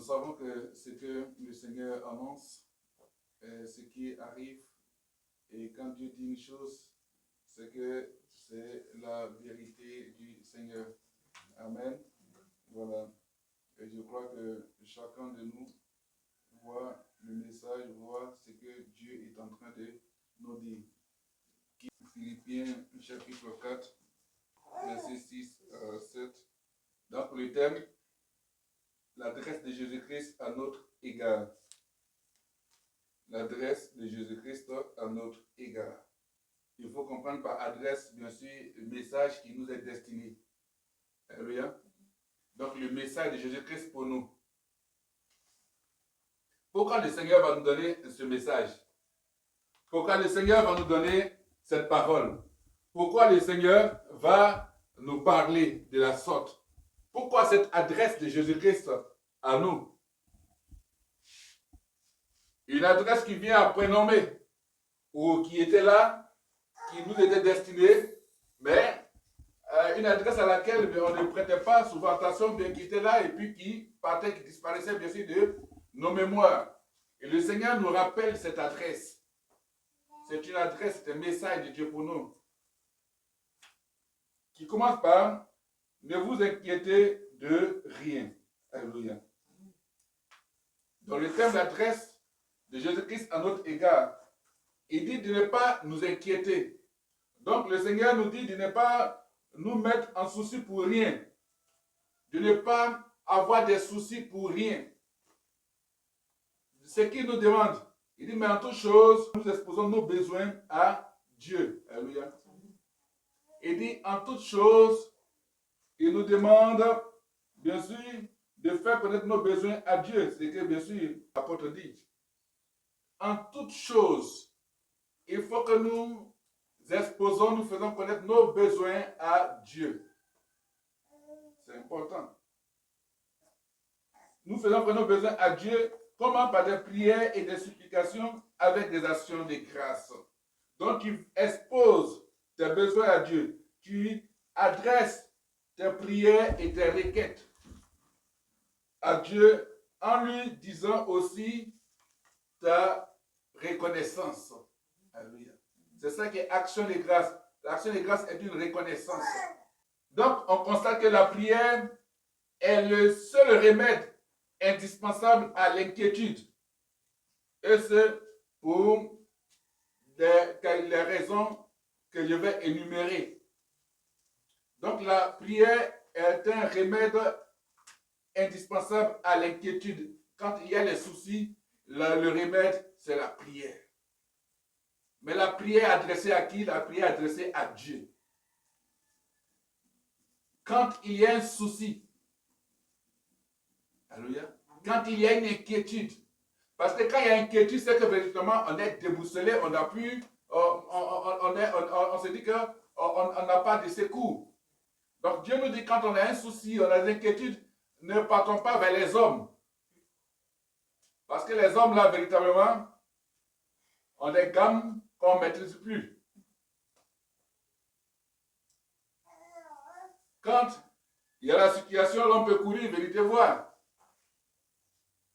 Nous savons que ce que le Seigneur annonce, ce qui arrive, et quand Dieu dit une chose, c'est que c'est la vérité du Seigneur. Amen. Voilà. Et je crois que chacun de nous voit le message, voit ce que Dieu est en train de nous dire. Philippiens chapitre 4, verset 6 à 7. Donc le thème, l'adresse de Jésus-Christ à notre égard. L'adresse de Jésus-Christ à notre égard. Il faut comprendre par adresse, bien sûr, le message qui nous est destiné. Alléluia. Donc le message de Jésus-Christ pour nous. Pourquoi le Seigneur va nous donner ce message? Pourquoi le Seigneur va nous donner cette parole? Pourquoi le Seigneur va nous parler de la sorte? Pourquoi cette adresse de Jésus-Christ à nous? Une adresse qui vient à prénommer, ou qui était là, qui nous était destinée, mais une adresse à laquelle on ne prêtait pas souvent attention, bien qui était là, et puis qui partait, qui disparaissait bien sûr de nos mémoires. Et le Seigneur nous rappelle cette adresse. C'est une adresse, c'est un message de Dieu pour nous. Qui commence par « Ne vous inquiétez de rien ». Alléluia. Dans le thème d'adresse de Jésus-Christ à notre égard, il dit de ne pas nous inquiéter. Donc le Seigneur nous dit de ne pas nous mettre en souci pour rien. De ne pas avoir des soucis pour rien. Ce qu'il nous demande, il dit, mais en toute chose, nous exposons nos besoins à Dieu. Alléluia. Il dit, en toute chose, il nous demande, bien sûr, de faire connaître nos besoins à Dieu. C'est que, bien sûr, l'apôtre dit. En toute chose, il faut que nous exposons, nous faisons connaître nos besoins à Dieu. C'est important. Nous faisons connaître nos besoins à Dieu. Comment? Par des prières et des supplications avec des actions de grâce. Donc, tu exposes tes besoins à Dieu. Tu adresses tes prières et tes requêtes à Dieu en lui disant aussi ta reconnaissance. Alléluia. C'est ça qui est action de grâce. L'action de grâce est une reconnaissance. Donc, on constate que la prière est le seul remède indispensable à l'inquiétude. Et c'est pour les raisons que je vais énumérer. Donc la prière est un remède indispensable à l'inquiétude. Quand il y a les soucis, le remède, c'est la prière. Mais la prière adressée à qui? La prière adressée à Dieu. Quand il y a un souci, alléluia, quand il y a une inquiétude, parce que quand il y a une inquiétude, c'est que véritablement on est déboussolé, on n'a plus, on se dit qu'on n'a pas de secours. Donc Dieu nous dit quand on a un souci, on a des inquiétudes, ne partons pas vers les hommes. Parce que les hommes là, véritablement, ont des gammes qu'on ne maîtrise plus. Quand il y a la situation, l'on peut courir, vérité voir.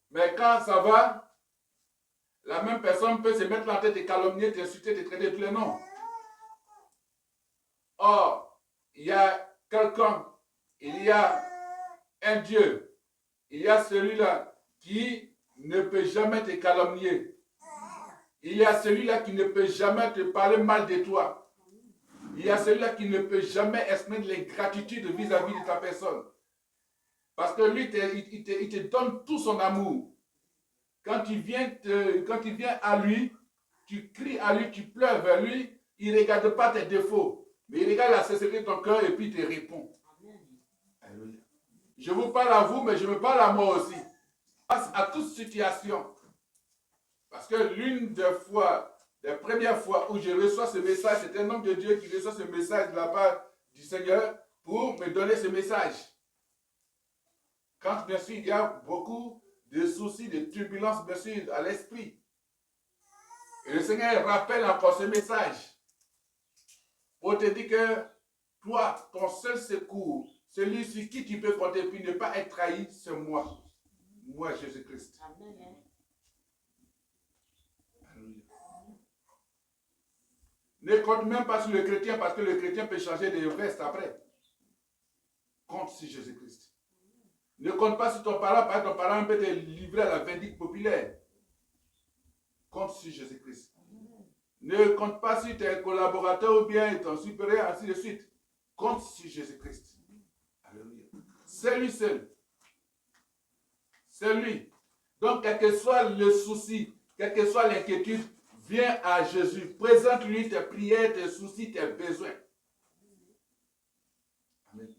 Mais quand ça va, la même personne peut se mettre en tête de calomnier, t'insulter, te traiter de tous les noms. Or, il y a quelqu'un, il y a un Dieu, il y a celui-là qui ne peut jamais te calomnier. Il y a celui-là qui ne peut jamais te parler mal de toi. Il y a celui-là qui ne peut jamais exprimer de l'ingratitude vis-à-vis de ta personne. Parce que lui, il te donne tout son amour. Quand tu viens à lui, tu cries à lui, tu pleures vers lui, il ne regarde pas tes défauts, mais il regarde la sincérité de ton cœur et puis il te répond. Alléluia. Je vous parle à vous, mais je me parle à moi aussi. Face à toute situation. Parce que l'une des premières fois où je reçois ce message, c'est un homme de Dieu qui reçoit ce message de la part du Seigneur pour me donner ce message. Quand bien sûr il y a beaucoup de soucis, de turbulences bien sûr à l'esprit. Et le Seigneur rappelle encore ce message pour te dire que toi, ton seul secours, celui sur qui tu peux compter puis ne pas être trahi, c'est moi. moi, Jésus-Christ. Amen. Alléluia. Ne compte même pas sur le chrétien parce que le chrétien peut changer de veste après. Compte sur Jésus-Christ. Ne compte pas sur ton parent parce que ton parent peut te livrer à la vindicte populaire. Compte sur Jésus-Christ. Ne compte pas sur tes collaborateurs ou bien ton supérieur, ainsi de suite. Compte sur Jésus-Christ. Alléluia. C'est lui seul. C'est lui. Donc, quel que soit le souci, quelle que soit l'inquiétude, viens à Jésus. Présente-lui tes prières, tes soucis, tes besoins. Amen.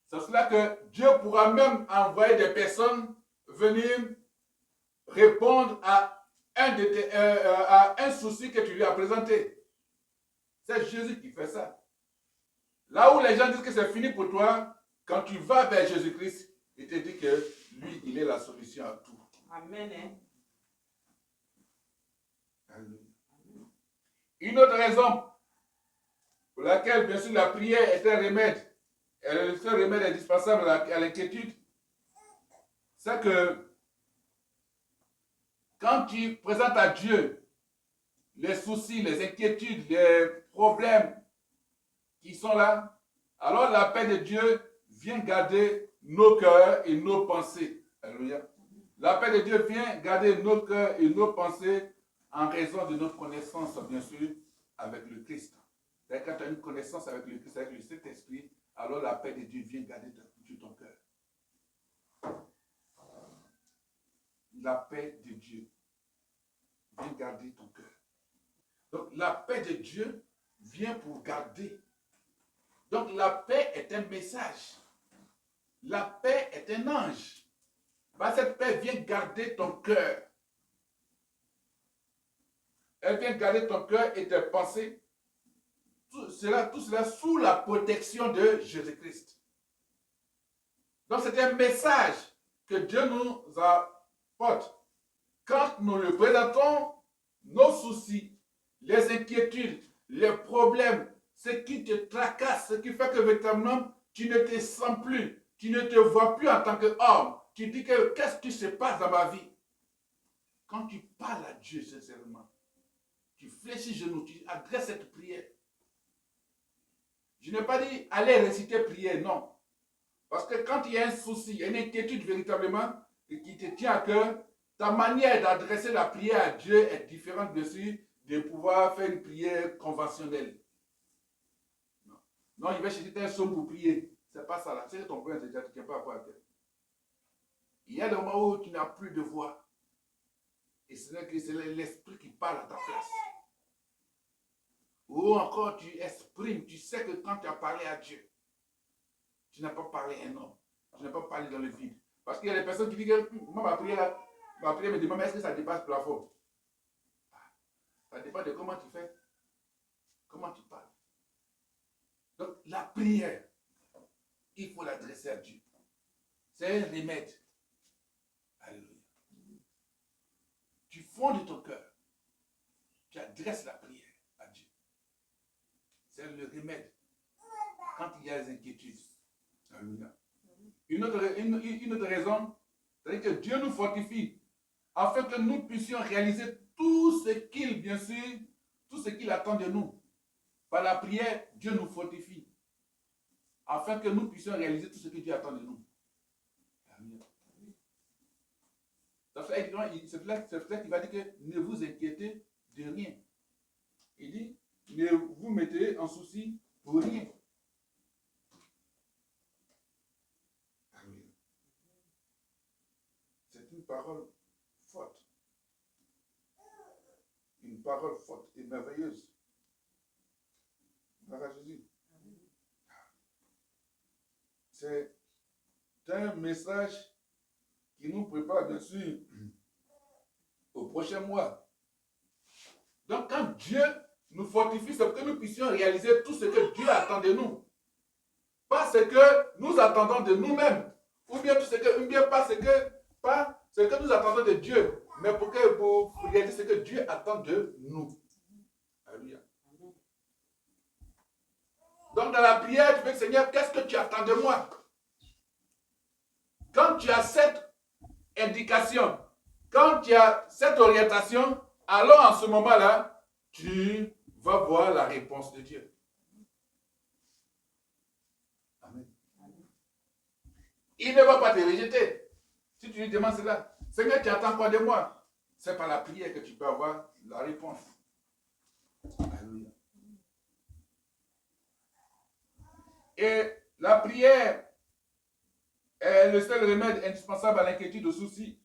C'est cela que Dieu pourra même envoyer des personnes venir répondre à un souci que tu lui as présenté. C'est Jésus qui fait ça. Là où les gens disent que c'est fini pour toi, quand tu vas vers Jésus-Christ, il te dit que lui, il est la solution à tout. Amen. Une autre raison pour laquelle, bien sûr, la prière est un remède, le seul remède indispensable à l'inquiétude, c'est que quand tu présentes à Dieu les soucis, les inquiétudes, les problèmes qui sont là, alors la paix de Dieu vient garder nos cœurs et nos pensées. Alléluia. La paix de Dieu vient garder nos cœurs et nos pensées en raison de notre connaissance, bien sûr, avec le Christ. C'est-à-dire quand tu as une connaissance avec le Christ, avec le Saint-Esprit, alors la paix de Dieu vient garder ton cœur. La paix de Dieu vient garder ton cœur. Donc la paix de Dieu vient pour garder. Donc la paix est un message. La paix est un ange. Cette paix vient garder ton cœur. Elle vient garder ton cœur et tes pensées. Tout cela sous la protection de Jésus-Christ. Donc c'est un message que Dieu nous apporte. Quand nous lui présentons nos soucis, les inquiétudes, les problèmes, ce qui te tracasse, ce qui fait que véritablement tu ne te sens plus, tu ne te vois plus en tant qu'homme. Tu dis que qu'est-ce qui se passe dans ma vie? Quand tu parles à Dieu sincèrement, tu fléchis genoux, tu adresses cette prière. Je n'ai pas dit aller réciter prière, non. Parce que quand il y a un souci, une inquiétude véritablement qui te tient à cœur, ta manière d'adresser la prière à Dieu est différente, bien sûr, de pouvoir faire une prière conventionnelle. Non, il va chercher un psaume pour prier. C'est pas ça là. C'est ton point déjà, tu ne tiens pas à quoi à tête. Il y a des moments où tu n'as plus de voix. Et c'est l'esprit qui parle à ta place. Ou encore tu exprimes, tu sais que quand tu as parlé à Dieu, tu n'as pas parlé à un homme. Tu n'as pas parlé dans le vide. Parce qu'il y a des personnes qui disent que moi, ma prière me demande, est-ce que ça dépasse le plafond? Ça dépend de comment tu fais. Comment tu parles. Donc, la prière, il faut l'adresser à Dieu. C'est un remède. Alléluia. Du fond de ton cœur, tu adresses la prière à Dieu. C'est le remède quand il y a des inquiétudes. Alléluia. Une autre raison, c'est que Dieu nous fortifie afin que nous puissions réaliser tout ce qu'il, bien sûr, tout ce qu'il attend de nous. Par la prière, Dieu nous fortifie afin que nous puissions réaliser tout ce que Dieu attend de nous. C'est là qu'il va dire que ne vous inquiétez de rien. Il dit, ne vous mettez en souci pour rien. C'est une parole forte. Une parole forte et merveilleuse. Gloire à Jésus. C'est un message qui nous prépare, bien sûr, au prochain mois. Donc, quand Dieu nous fortifie, c'est pour que nous puissions réaliser tout ce que Dieu attend de nous. Pas ce que nous attendons de nous-mêmes. Ou bien pas ce que nous attendons de Dieu, mais pour réaliser ce que Dieu attend de nous. Alléluia. Donc, dans la prière, tu fais, Seigneur, qu'est-ce que tu attends de moi? Quand tu as cette orientation. Quand tu as cette orientation, alors en ce moment-là, tu vas voir la réponse de Dieu. Amen. Il ne va pas te rejeter. Si tu lui demandes cela, Seigneur, tu attends quoi de moi? C'est par la prière que tu peux avoir la réponse. Alléluia. Et la prière est le seul remède indispensable à l'inquiétude, au souci.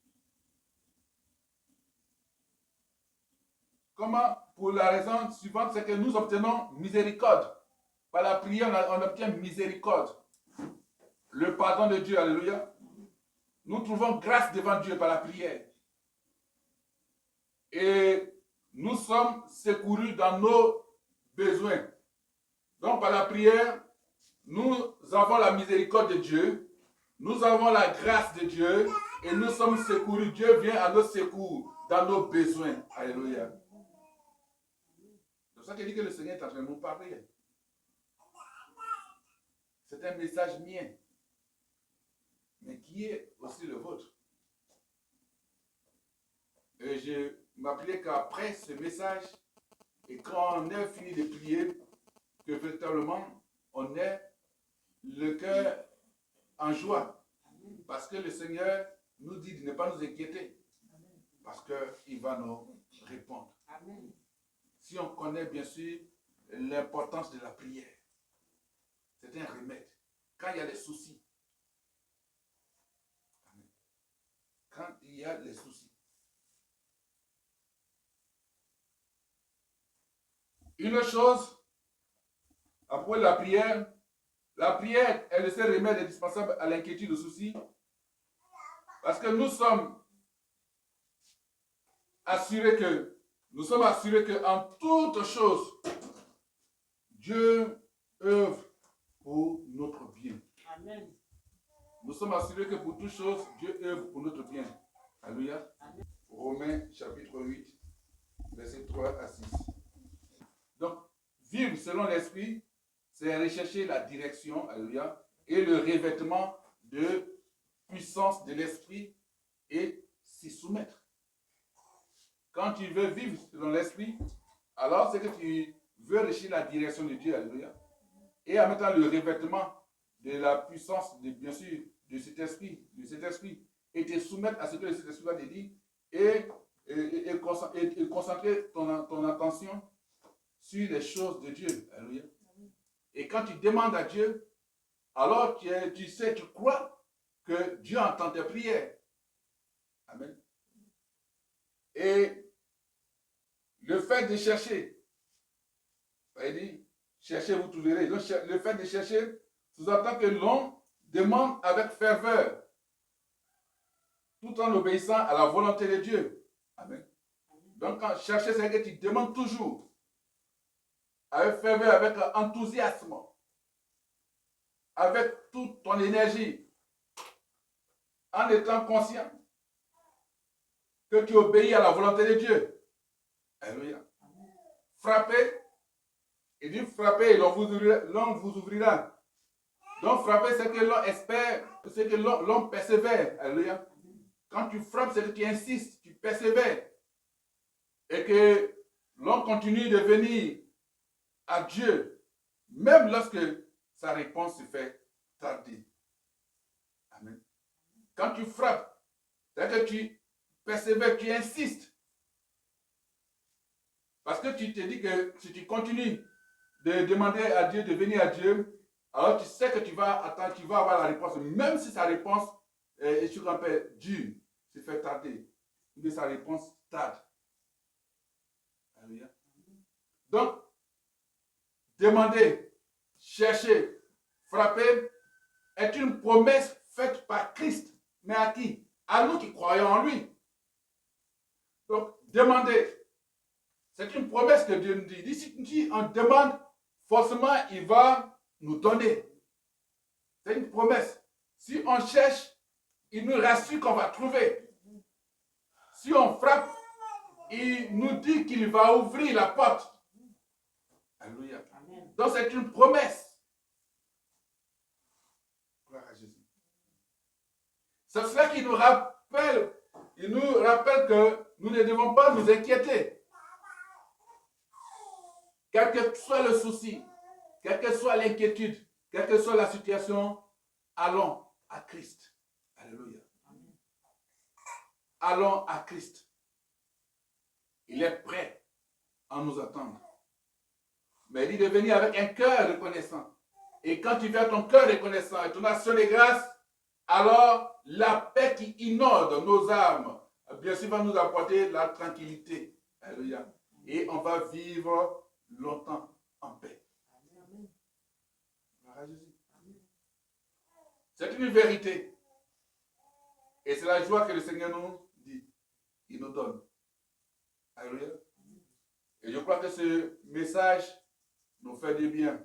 Comment? Pour la raison suivante, c'est que nous obtenons miséricorde. Par la prière, on obtient miséricorde. Le pardon de Dieu, alléluia. Nous trouvons grâce devant Dieu par la prière. Et nous sommes secourus dans nos besoins. Donc par la prière, nous avons la miséricorde de Dieu, nous avons la grâce de Dieu et nous sommes secourus. Dieu vient à notre secours dans nos besoins. Alléluia. C'est pour ça qu'il dit que le Seigneur est en train de nous parler. C'est un message mien, mais qui est aussi le vôtre. Et je m'appelais qu'après ce message, et quand on a fini de prier, que véritablement on ait le cœur en joie. Parce que le Seigneur nous dit de ne pas nous inquiéter. Parce qu'il va nous répondre. Amen. Si on connaît bien sûr l'importance de la prière, c'est un remède. Quand il y a des soucis, amen. Quand il y a des soucis, une chose, après la prière est le seul remède indispensable à l'inquiétude, au souci. Parce que nous sommes assurés que en toutes choses, Dieu œuvre pour notre bien. Amen. Nous sommes assurés que pour toutes choses, Dieu œuvre pour notre bien. Alléluia. Amen. Romains chapitre 8, versets 3 à 6. Donc, vivre selon l'esprit, c'est rechercher la direction, alléluia, et le revêtement de puissance de l'esprit et s'y soumettre. Quand tu veux vivre selon l'esprit, alors c'est que tu veux rechercher la direction de Dieu, alléluia, et en mettant le revêtement de la puissance, bien sûr, de cet esprit, et te soumettre à ce que cet esprit va te dire, et concentrer ton attention sur les choses de Dieu, alléluia. Et quand tu demandes à Dieu, alors tu sais, tu crois que Dieu entend tes prières. Amen. Et le fait de chercher, il dit, cherchez, vous trouverez. Donc, le fait de chercher sous-entend que l'on demande avec ferveur, tout en obéissant à la volonté de Dieu. Amen. Donc, quand chercher, c'est que tu demandes toujours, avec ferveur, avec enthousiasme, avec toute ton énergie, en étant conscient que tu obéis à la volonté de Dieu. Alléluia. Frappez, il dit frappez et l'on vous ouvrira. Donc frapper, c'est que l'on espère, c'est que l'on persévère. Alléluia. Quand tu frappes, c'est que tu insistes, tu persévères. Et que l'on continue de venir à Dieu, même lorsque sa réponse se fait tardive. Amen. Quand tu frappes, c'est que tu persévères, tu insistes. Parce que tu te dis que si tu continues de demander à Dieu, de venir à Dieu, alors tu sais que tu vas attendre, tu vas avoir la réponse, même si sa réponse est sur un peu dure, se fait tarder, mais sa réponse tarde. Alléluia. Donc, demander, chercher, frapper est une promesse faite par Christ. Mais à qui? À nous qui croyons en lui. Donc, demander, c'est une promesse que Dieu nous dit. Si on demande, forcément, il va nous donner. C'est une promesse. Si on cherche, il nous rassure qu'on va trouver. Si on frappe, il nous dit qu'il va ouvrir la porte. Alléluia. Amen. Donc c'est une promesse. Gloire à Jésus. C'est cela qui nous rappelle il nous rappelle que nous ne devons pas nous inquiéter. Quel que soit le souci, quelle que soit l'inquiétude, quelle que soit la situation, allons à Christ. Alléluia. Allons à Christ. Il est prêt à nous attendre. Mais il dit de venir avec un cœur reconnaissant. Et quand tu viens ton cœur reconnaissant et ton action de grâce, alors la paix qui inonde nos âmes, bien sûr, va nous apporter la tranquillité. Alléluia. Et on va vivre longtemps en paix. C'est une vérité. Et c'est la joie que le Seigneur nous dit. Il nous donne. Alléluia. Et je crois que ce message nous fait du bien.